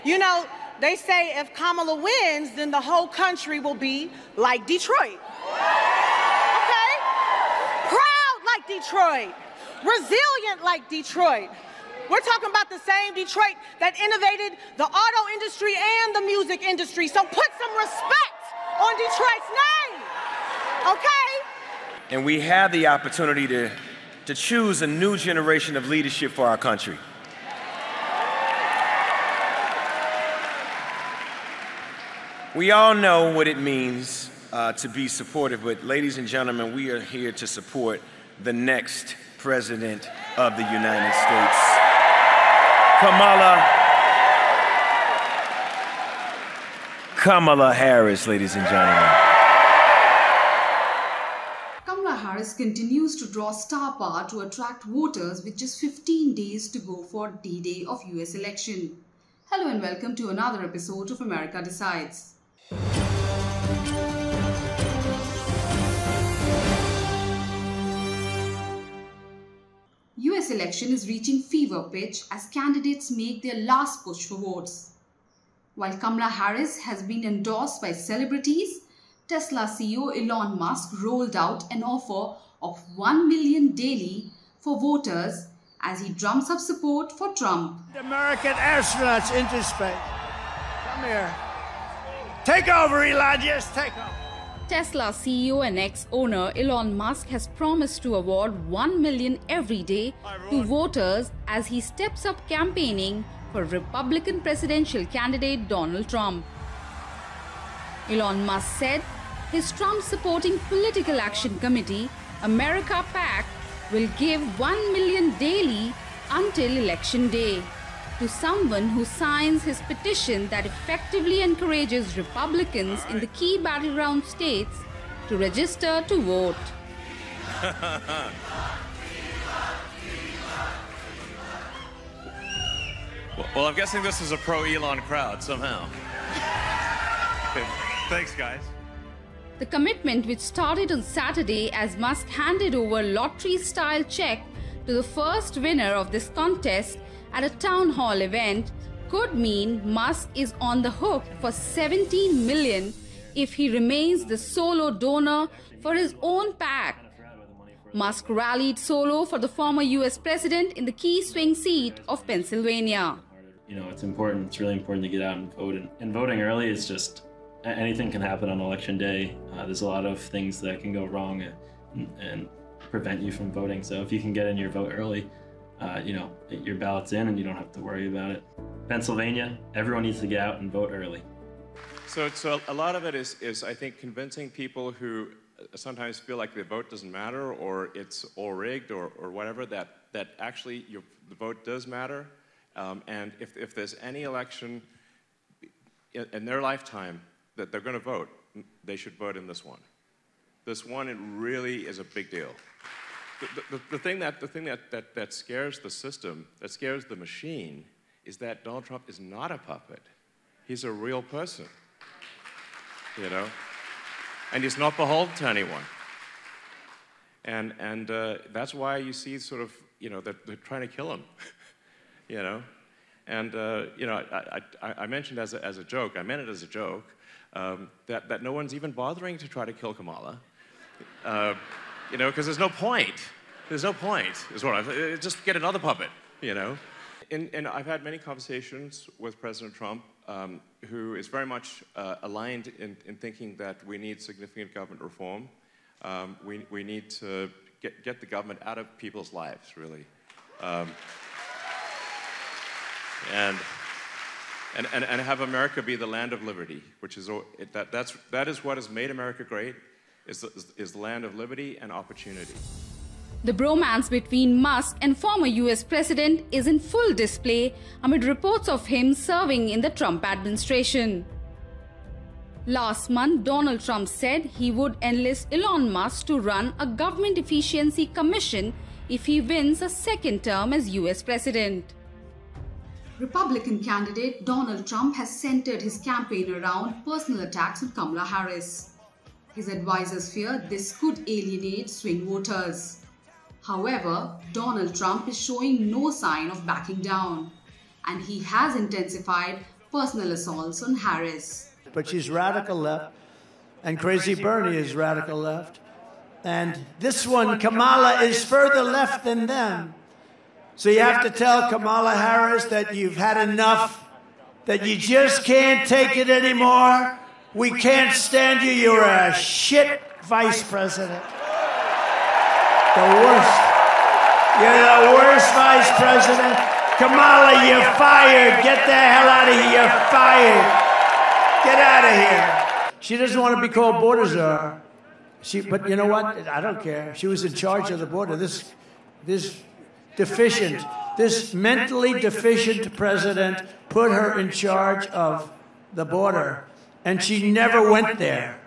You know, they say if Kamala wins, then the whole country will be like Detroit. Okay? Proud like Detroit. Resilient like Detroit. We're talking about the same Detroit that innovated the auto industry and the music industry. So put some respect on Detroit's name. Okay? And we have the opportunity to choose a new generation of leadership for our country. We all know what it means to be supportive, but ladies and gentlemen, we are here to support the next President of the United States, Kamala Harris, ladies and gentlemen. Kamala Harris continues to draw star power to attract voters with just 15 days to go for D-Day of US election. Hello and welcome to another episode of America Decides. US election is reaching fever pitch as candidates make their last push for votes. While Kamala Harris has been endorsed by celebrities, Tesla CEO Elon Musk rolled out an offer of $1 million daily for voters as he drums up support for Trump. American astronauts into space. Come here. Take over, Elon. Just take over. Tesla CEO and ex-owner Elon Musk has promised to award $1 million every day to voters as he steps up campaigning for Republican presidential candidate Donald Trump. Elon Musk said his Trump-supporting Political Action Committee, America PAC, will give $1 million daily until Election Day to someone who signs his petition that effectively encourages Republicans in the key battleground states to register to vote. Well, I'm guessing this is a pro-Elon crowd somehow. Thanks, guys. The commitment, which started on Saturday as Musk handed over lottery-style check to the first winner of this contest at a town hall event, could mean Musk is on the hook for $17 million if he remains the solo donor for his own PAC. Musk rallied solo for the former US president in the key swing seat of Pennsylvania. You know, it's important, it's really important to get out and vote. And voting early is just, anything can happen on election day. There's a lot of things that can go wrong and prevent you from voting. So if you can get in your vote early, you know, your ballot's in and you don't have to worry about it. Pennsylvania, everyone needs to get out and vote early. So a lot of it is I think, convincing people who sometimes feel like the vote doesn't matter or it's all rigged or whatever, that actually the vote does matter. And if there's any election in their lifetime that they're going to vote, they should vote in this one. This one, it really is a big deal. The thing that scares the system, that scares the machine, is that Donald Trump is not a puppet. He's a real person, you know, and he's not beholden to anyone. And that's why you see sort of, you know, that they're trying to kill him, you know. And you know, I mentioned as a joke, I meant it as a joke, that no one's even bothering to try to kill Kamala. You know, because there's no point. There's no point, is what just get another puppet, you know? And I've had many conversations with President Trump, who is very much aligned in thinking that we need significant government reform. We need to get the government out of people's lives, really. And have America be the land of liberty, which is that is what has made America great. Is the land of liberty and opportunity. The bromance between Musk and former US President is in full display amid reports of him serving in the Trump administration. Last month, Donald Trump said he would enlist Elon Musk to run a government efficiency commission if he wins a second term as US President. Republican candidate Donald Trump has centered his campaign around personal attacks on Kamala Harris. His advisors fear this could alienate swing voters. However, Donald Trump is showing no sign of backing down, and he has intensified personal assaults on Harris. But she's radical left, and Crazy Bernie is radical left. And this one, Kamala, is further left than them. So you have to tell Kamala Harris that you've had enough, that you just can't take it anymore. We can't stand you. You're a shit vice president. The worst. You're the worst vice president. Kamala, you're fired. Get the hell out of here. You're fired. Get out of here. She doesn't want to be called border czar. But you know what? I don't care. She was in charge of the border. This mentally deficient president put her in charge of the border, and she never went there,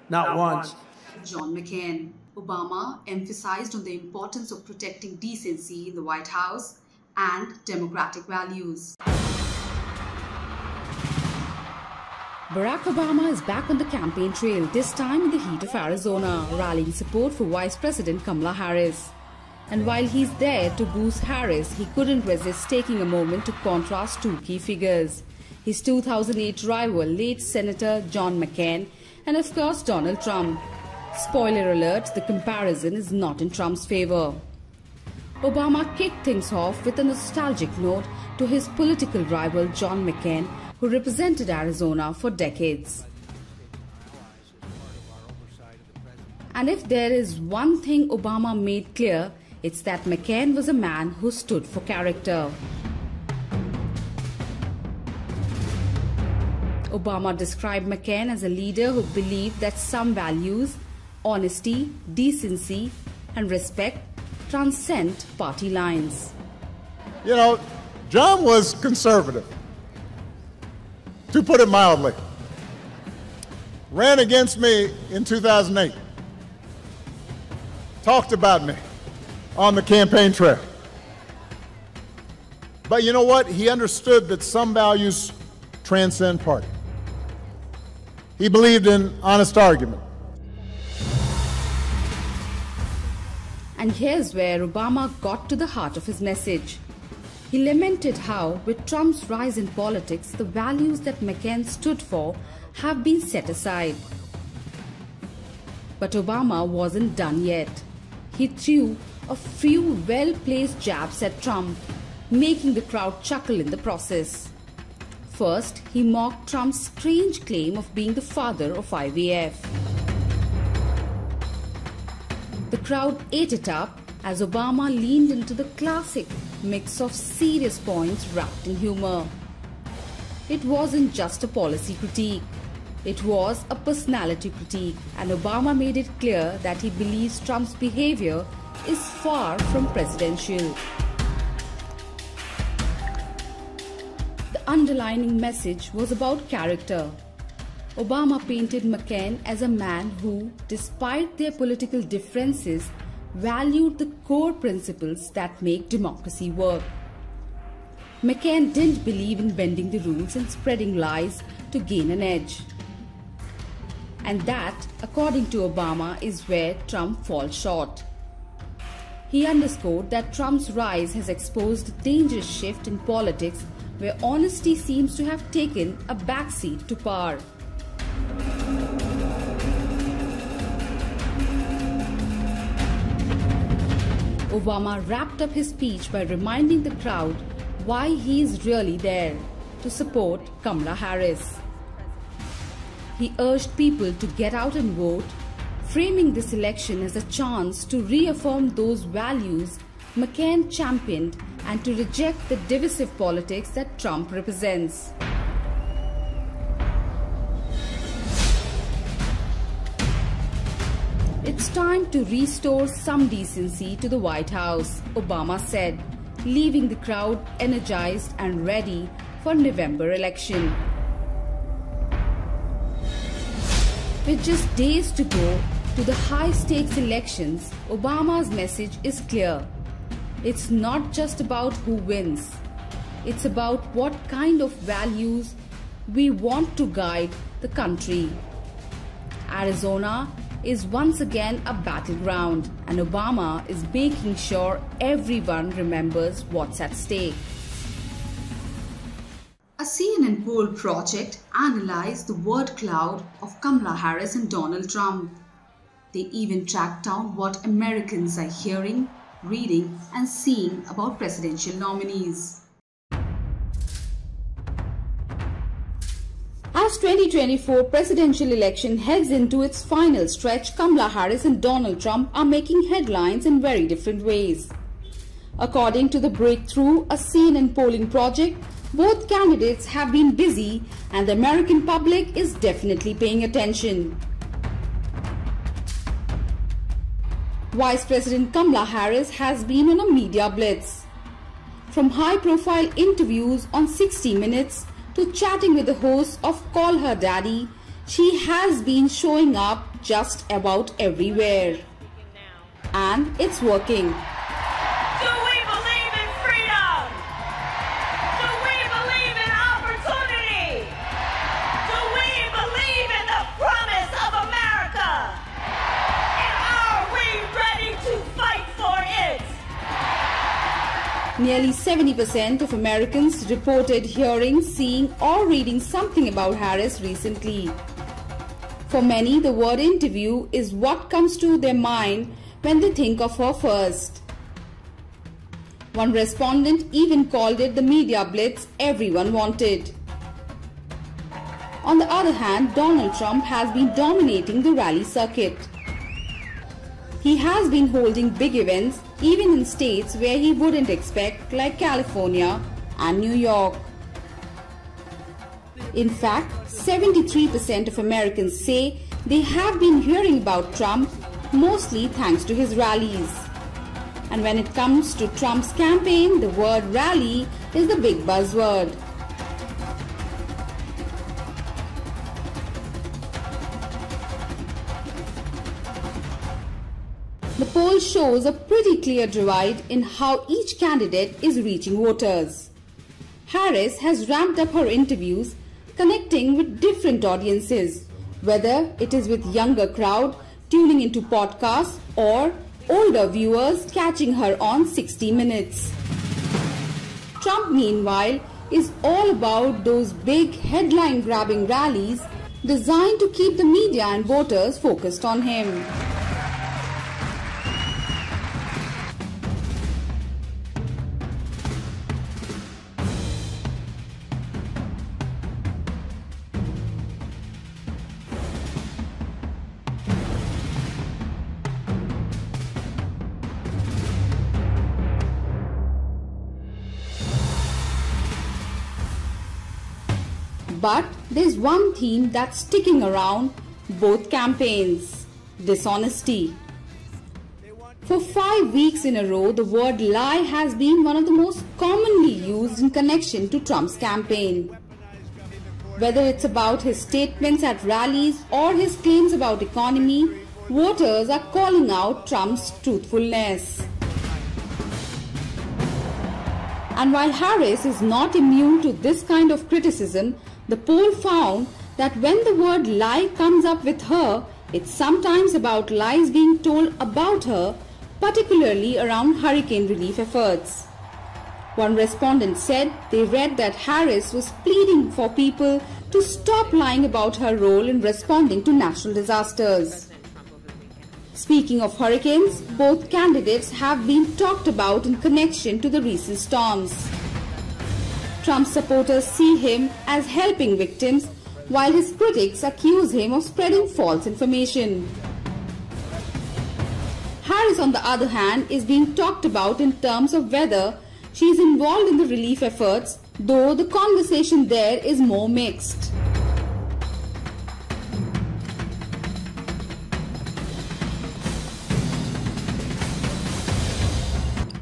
not once. John McCain. Obama emphasized on the importance of protecting decency in the White House and democratic values. Barack Obama is back on the campaign trail, this time in the heat of Arizona, rallying support for Vice President Kamala Harris. And while he's there to boost Harris, he couldn't resist taking a moment to contrast two key figures: his 2008 rival, late Senator John McCain, and of course Donald Trump. Spoiler alert, the comparison is not in Trump's favor. Obama kicked things off with a nostalgic note to his political rival John McCain, who represented Arizona for decades. And if there is one thing Obama made clear, it's that McCain was a man who stood for character. Obama described McCain as a leader who believed that some values, honesty, decency, and respect, transcend party lines. You know, John was conservative, to put it mildly. Ran against me in 2008. Talked about me on the campaign trail. But you know what? He understood that some values transcend party. He believed in honest argument. And here's where Obama got to the heart of his message. He lamented how, with Trump's rise in politics, the values that McCain stood for have been set aside. But Obama wasn't done yet. He threw a few well-placed jabs at Trump, making the crowd chuckle in the process. First, he mocked Trump's strange claim of being the father of IVF. The crowd ate it up as Obama leaned into the classic mix of serious points wrapped in humor. It wasn't just a policy critique. It was a personality critique, and Obama made it clear that he believes Trump's behavior is far from presidential. The underlying message was about character. Obama painted McCain as a man who, despite their political differences, valued the core principles that make democracy work. McCain didn't believe in bending the rules and spreading lies to gain an edge. And that, according to Obama, is where Trump falls short. He underscored that Trump's rise has exposed a dangerous shift in politics where honesty seems to have taken a backseat to power. Obama wrapped up his speech by reminding the crowd why he is really there, to support Kamala Harris. He urged people to get out and vote, framing this election as a chance to reaffirm those values McCain championed and to reject the divisive politics that Trump represents. It's time to restore some decency to the White House, Obama said, leaving the crowd energized and ready for November election. With just days to go to the high-stakes elections, Obama's message is clear. It's not just about who wins. It's about what kind of values we want to guide the country. Arizona is once again a battleground, and Obama is making sure everyone remembers what's at stake. A CNN poll project analyzed the word cloud of Kamala Harris and Donald Trump. They even tracked down what Americans are hearing, reading, and seeing about presidential nominees. As 2024 presidential election heads into its final stretch, Kamala Harris and Donald Trump are making headlines in very different ways. According to the Breakthrough, a CNN polling project, both candidates have been busy and the American public is definitely paying attention. Vice President Kamala Harris has been on a media blitz. From high-profile interviews on 60 Minutes to chatting with the hosts of Call Her Daddy, she has been showing up just about everywhere. And it's working. Do we believe in freedom? Do we believe in opportunity? Do we believe in the promise of America? And are we ready to fight for it? Nearly 70% of Americans reported hearing, seeing or reading something about Harris recently. For many, the word interview is what comes to their mind when they think of her first. One respondent even called it the media blitz everyone wanted. On the other hand, Donald Trump has been dominating the rally circuit. He has been holding big events even in states where he wouldn't expect, like California and New York. In fact, 73% of Americans say they have been hearing about Trump mostly thanks to his rallies. And when it comes to Trump's campaign, the word rally is the big buzzword. The poll shows a pretty clear divide in how each candidate is reaching voters. Harris has ramped up her interviews, connecting with different audiences, whether it is with younger crowd tuning into podcasts or older viewers catching her on 60 Minutes. Trump, meanwhile, is all about those big headline-grabbing rallies designed to keep the media and voters focused on him. But there's one theme that's sticking around both campaigns: dishonesty. For 5 weeks in a row, the word lie has been one of the most commonly used in connection to Trump's campaign. Whether it's about his statements at rallies or his claims about economy, voters are calling out Trump's truthfulness. And while Harris is not immune to this kind of criticism, the poll found that when the word lie comes up with her, it's sometimes about lies being told about her, particularly around hurricane relief efforts. One respondent said they read that Harris was pleading for people to stop lying about her role in responding to natural disasters. Speaking of hurricanes, both candidates have been talked about in connection to the recent storms. Trump supporters see him as helping victims, while his critics accuse him of spreading false information. Harris, on the other hand, is being talked about in terms of whether she is involved in the relief efforts, though the conversation there is more mixed.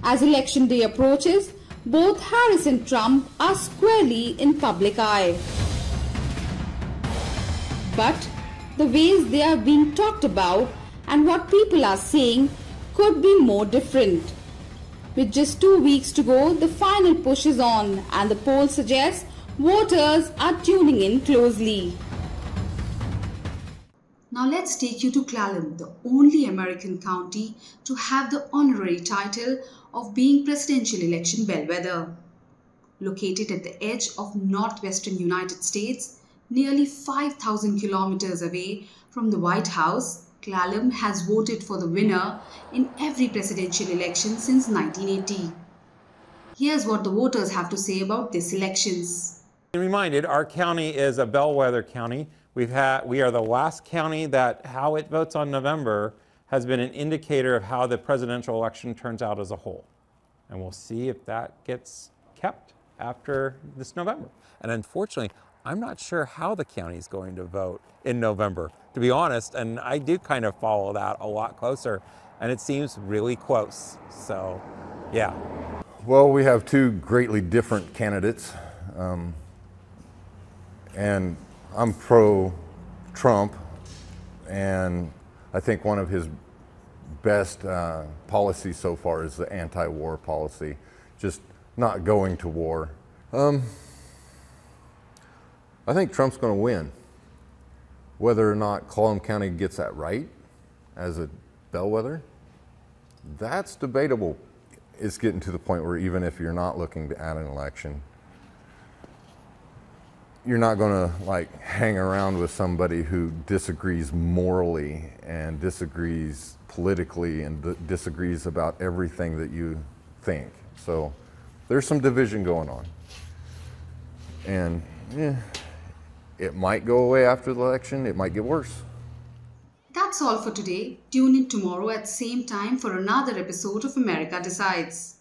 As election day approaches, both Harris and Trump are squarely in public eye. But the ways they are being talked about and what people are saying could be more different. With just 2 weeks to go, the final push is on, and the poll suggests voters are tuning in closely. Now let's take you to Clum, the only American county to have the honorary title of being presidential election bellwether. Located at the edge of northwestern United States, nearly 5,000 kilometers away from the White House, Clum has voted for the winner in every presidential election since 1980. Here's what the voters have to say about these elections. Reminded, our county is a bellwether county. We are the last county that how it votes on November has been an indicator of how the presidential election turns out as a whole. And we'll see if that gets kept after this November. And unfortunately, I'm not sure how the county is going to vote in November, to be honest, and I do kind of follow that a lot closer, and it seems really close. So, yeah. Well, we have two greatly different candidates, and I'm pro-Trump, and I think one of his best policies so far is the anti-war policy, just not going to war. I think Trump's going to win. Whether or not Clum County gets that right as a bellwether, that's debatable. It's getting to the point where even if you're not looking at an election, you're not going to like hang around with somebody who disagrees morally and disagrees politically and disagrees about everything that you think. So there's some division going on. And it might go away after the election, it might get worse. That's all for today. Tune in tomorrow at same time for another episode of America Decides.